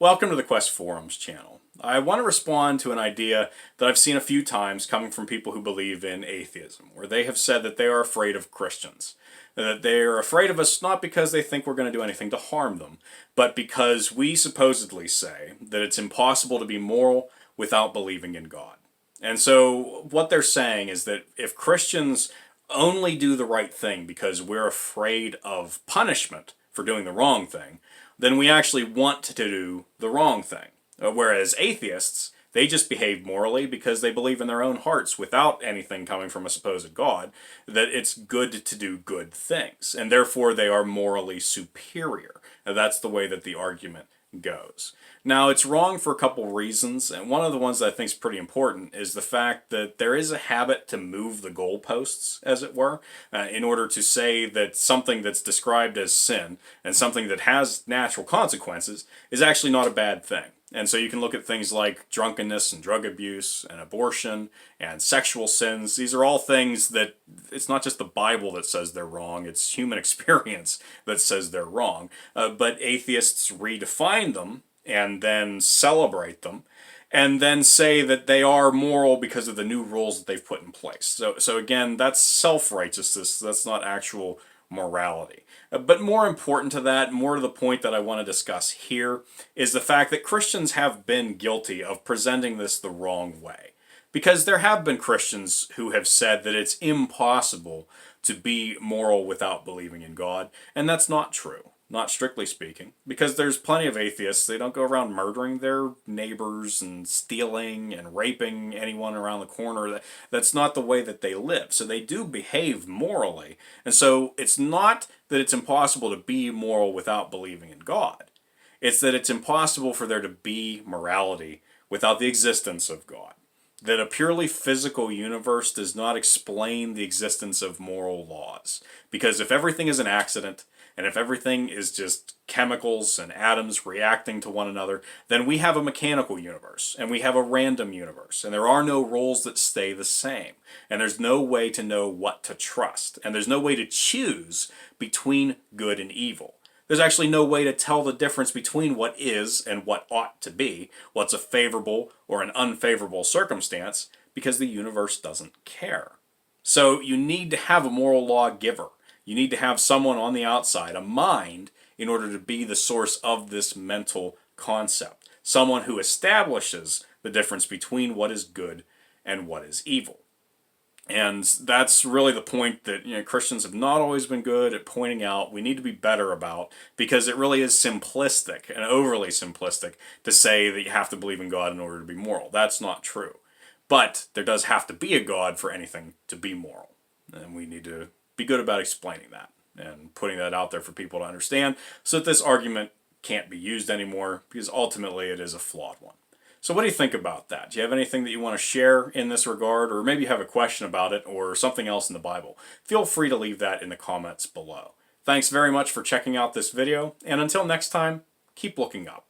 Welcome to the Quest Forums channel. I want to respond to an idea that I've seen a few times coming from people who believe in atheism, where they have said that they are afraid of Christians. That they are afraid of us not because they think we're going to do anything to harm them, but because we supposedly say that it's impossible to be moral without believing in God. And so what they're saying is that if Christians only do the right thing because we're afraid of punishment for doing the wrong thing, then we actually want to do the wrong thing. Whereas atheists, they just behave morally because they believe in their own hearts without anything coming from a supposed God, that it's good to do good things. And therefore they are morally superior. Now, that's the way that the argument goes. Now, it's wrong for a couple reasons, and one of the ones that I think is pretty important is the fact that there is a habit to move the goalposts, as it were, in order to say that something that's described as sin and something that has natural consequences is actually not a bad thing. And so you can look at things like drunkenness and drug abuse and abortion and sexual sins. These are all things that it's not just the Bible that says they're wrong, it's human experience that says they're wrong. But atheists redefine them and then celebrate them and then say that they are moral because of the new rules that they've put in place. So again, that's self-righteousness, that's not actual morality. But more important to that, more to the point that I want to discuss here, is the fact that Christians have been guilty of presenting this the wrong way. Because there have been Christians who have said that it's impossible to be moral without believing in God, and that's not true. Not strictly speaking, because there's plenty of atheists. They don't go around murdering their neighbors and stealing and raping anyone around the corner. That's not the way that they live. So they do behave morally. And so it's not that it's impossible to be moral without believing in God. It's that it's impossible for there to be morality without the existence of God. That a purely physical universe does not explain the existence of moral laws. Because if everything is an accident, and if everything is just chemicals and atoms reacting to one another, then we have a mechanical universe, and we have a random universe, and there are no rules that stay the same, and there's no way to know what to trust, and there's no way to choose between good and evil. There's actually no way to tell the difference between what is and what ought to be, what's a favorable or an unfavorable circumstance, because the universe doesn't care. So you need to have a moral lawgiver. You need to have someone on the outside, a mind, in order to be the source of this mental concept. Someone who establishes the difference between what is good and what is evil. And that's really the point that Christians have not always been good at pointing out we need to be better about, because it really is simplistic and overly simplistic to say that you have to believe in God in order to be moral. That's not true. But there does have to be a God for anything to be moral. And we need to be good about explaining that and putting that out there for people to understand so that this argument can't be used anymore, because ultimately it is a flawed one. So what do you think about that? Do you have anything that you want to share in this regard, or maybe you have a question about it or something else in the Bible? Feel free to leave that in the comments below. Thanks very much for checking out this video, and until next time, keep looking up.